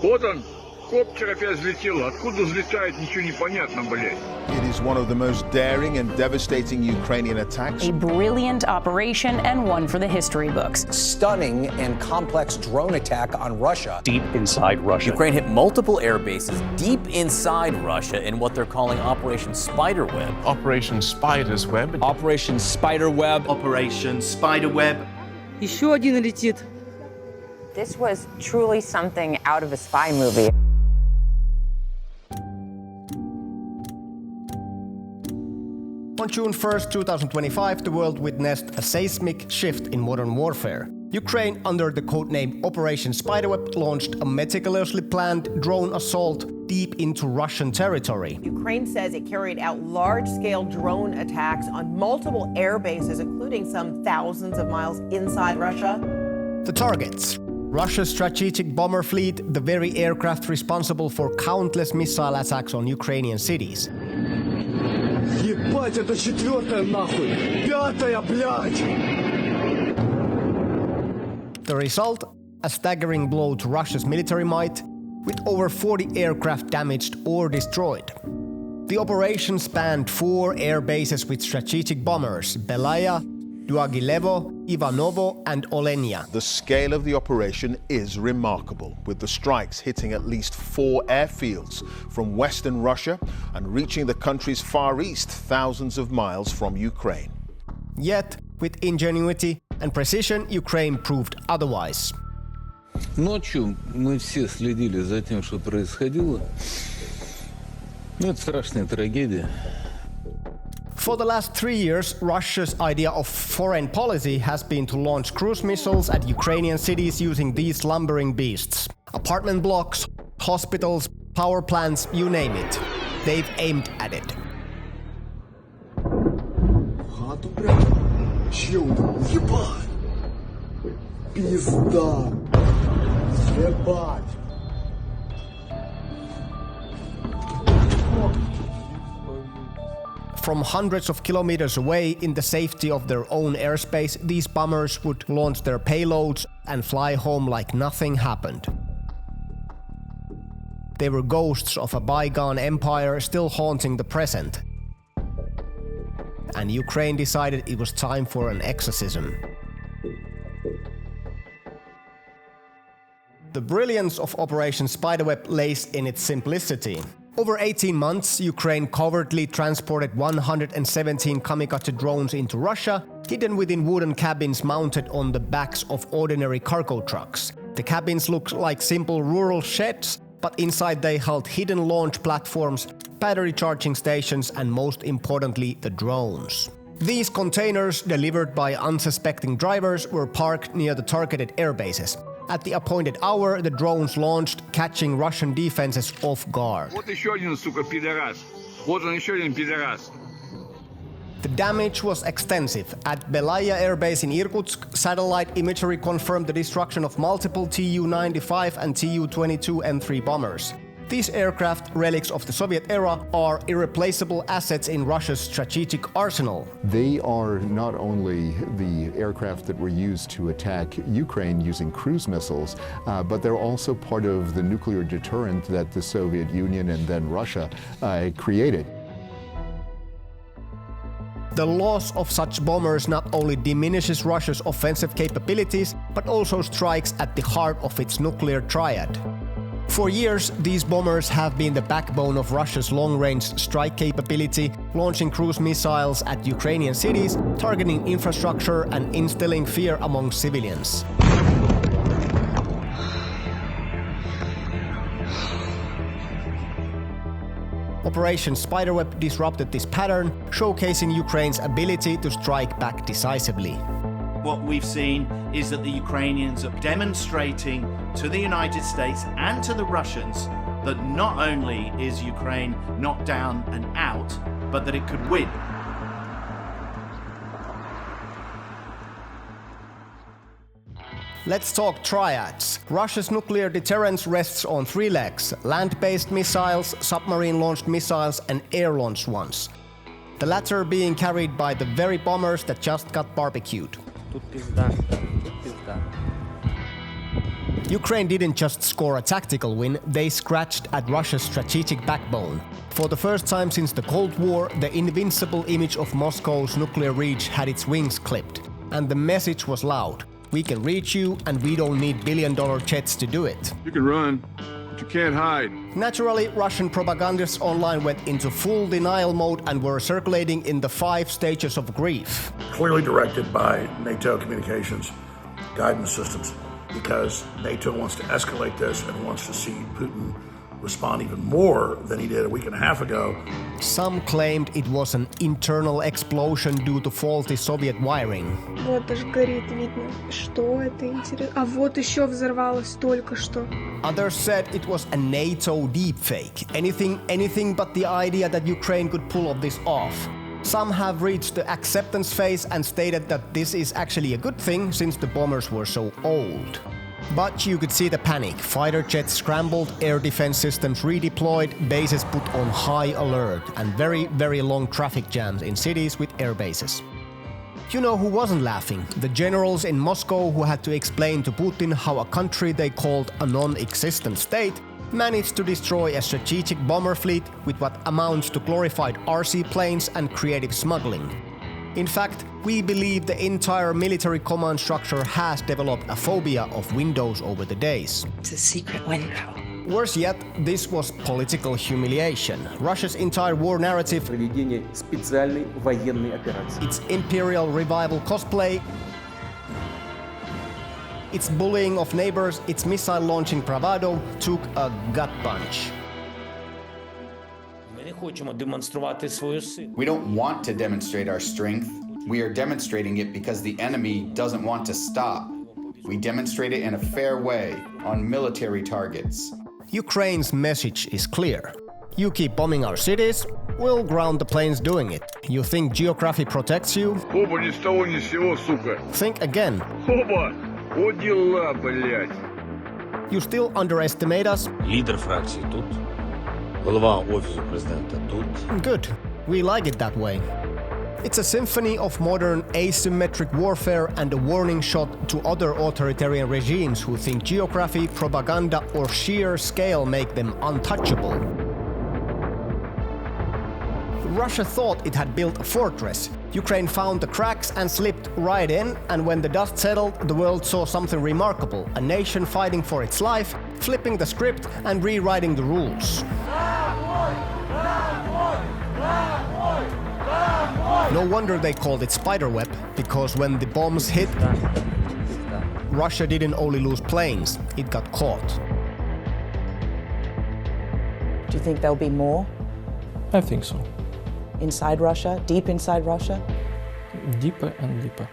Вот он, коптер опять взлетел. Откуда взлетает, ничего не понятно, блядь. It is one of the most daring and devastating Ukrainian attacks. A brilliant operation and one for the history books. Stunning and complex drone attack on Russia. Deep inside Russia. Ukraine hit multiple air bases deep inside Russia in what they're calling Operation Spiderweb. Operation Spiderweb. Operation Spiderweb. Operation Spiderweb. Еще один летит. This was truly something out of a spy movie. On June 1st, 2025, the world witnessed a seismic shift in modern warfare. Ukraine, under the codename Operation Spiderweb, launched a meticulously planned drone assault deep into Russian territory. Ukraine says it carried out large-scale drone attacks on multiple air bases, including some thousands of miles inside Russia. The targets: Russia's strategic bomber fleet, the very aircraft responsible for countless missile attacks on Ukrainian cities. Ебать, это четвертая нахуй! Пятая, блядь! The result? A staggering blow to Russia's military might, with over 40 aircraft damaged or destroyed. The operation spanned 4 air bases with strategic bombers: Belaya, Duagilevo, Ivanovo and Olenia. The scale of the operation is remarkable, with the strikes hitting at least 4 airfields from western Russia and reaching the country's far east, thousands of miles from Ukraine. Yet, with ingenuity and precision, Ukraine proved otherwise. Ночью мы все следили за тем, что происходило. Это страшная трагедия. For the last 3 years, Russia's idea of foreign policy has been to launch cruise missiles at Ukrainian cities using these lumbering beasts. Apartment blocks, hospitals, power plants, you name it. They've aimed at it. Ебать! Пизда! Ебать! From hundreds of kilometers away, in the safety of their own airspace, these bombers would launch their payloads and fly home like nothing happened. They were ghosts of a bygone empire still haunting the present. And Ukraine decided it was time for an exorcism. The brilliance of Operation Spiderweb lays in its simplicity. Over 18 months, Ukraine covertly transported 117 kamikaze drones into Russia, hidden within wooden cabins mounted on the backs of ordinary cargo trucks. The cabins looked like simple rural sheds, but inside they held hidden launch platforms, battery charging stations, and most importantly, the drones. These containers, delivered by unsuspecting drivers, were parked near the targeted airbases. At the appointed hour, the drones launched, catching Russian defenses off guard. Вот еще один, сука, пидорас. Вот он еще один пидорас. The damage was extensive. At Belaya Air Base in Irkutsk, satellite imagery confirmed the destruction of multiple Tu-95 and Tu-22 M3 bombers. These aircraft, relics of the Soviet era, are irreplaceable assets in Russia's strategic arsenal. They are not only the aircraft that were used to attack Ukraine using cruise missiles, but they're also part of the nuclear deterrent that the Soviet Union and then Russia created. The loss of such bombers not only diminishes Russia's offensive capabilities, but also strikes at the heart of its nuclear triad. For years, these bombers have been the backbone of Russia's long-range strike capability, launching cruise missiles at Ukrainian cities, targeting infrastructure and instilling fear among civilians. Operation Spiderweb disrupted this pattern, showcasing Ukraine's ability to strike back decisively. What we've seen is that the Ukrainians are demonstrating to the United States and to the Russians that not only is Ukraine not down and out, but that it could win. Let's talk triads. Russia's nuclear deterrence rests on 3 legs: land-based missiles, submarine-launched missiles, and air-launched ones. The latter being carried by the very bombers that just got barbecued. Тут пизда, тут пизда. Ukraine didn't just score a tactical win, they scratched at Russia's strategic backbone. For the first time since the Cold War, the invincible image of Moscow's nuclear reach had its wings clipped. And the message was loud. We can reach you, and we don't need billion-dollar jets to do it. You can run, but you can't hide. Naturally, Russian propagandists online went into full denial mode and were circulating in the 5 stages of grief. Clearly directed by NATO communications guidance systems, because NATO wants to escalate this and wants to see Putin respond even more than he did a week and a half ago. Some claimed it was an internal explosion due to faulty Soviet wiring. Вот даже горит, видно. Что это интересно? А вот еще взорвалось только что. Others said it was a NATO deepfake. Anything but the idea that Ukraine could pull this off. Some have reached the acceptance phase and stated that this is actually a good thing since the bombers were so old. But you could see the panic. Fighter jets scrambled, air defense systems redeployed, bases put on high alert, and very long traffic jams in cities with air bases. You know who wasn't laughing? The generals in Moscow who had to explain to Putin how a country they called a non-existent state managed to destroy a strategic bomber fleet with what amounts to glorified RC planes and creative smuggling. In fact, we believe the entire military command structure has developed a phobia of windows over the days. It's a secret window. Worse yet, this was political humiliation. Russia's entire war narrative, its imperial revival cosplay, its bullying of neighbors, its missile-launching bravado took a gut punch. We don't want to demonstrate our strength. We are demonstrating it because the enemy doesn't want to stop. We demonstrate it in a fair way on military targets. Ukraine's message is clear. You keep bombing our cities, we'll ground the planes doing it. You think geography protects you? Оба ни с того ни с сего, сука. Think again. Оба! О дела, блядь. You still underestimate us? Лідер фракції тут. Голова офісу президента тут. Good. We like it that way. It's a symphony of modern asymmetric warfare and a warning shot to other authoritarian regimes who think geography, propaganda, or sheer scale make them untouchable. Russia thought it had built a fortress. Ukraine found the cracks and slipped right in, and when the dust settled, the world saw something remarkable: a nation fighting for its life, flipping the script and rewriting the rules. No wonder they called it Spiderweb, because when the bombs hit, Russia didn't only lose planes, it got caught. Do you think there'll be more? I think so. Inside Russia? Deep inside Russia? Deeper and deeper.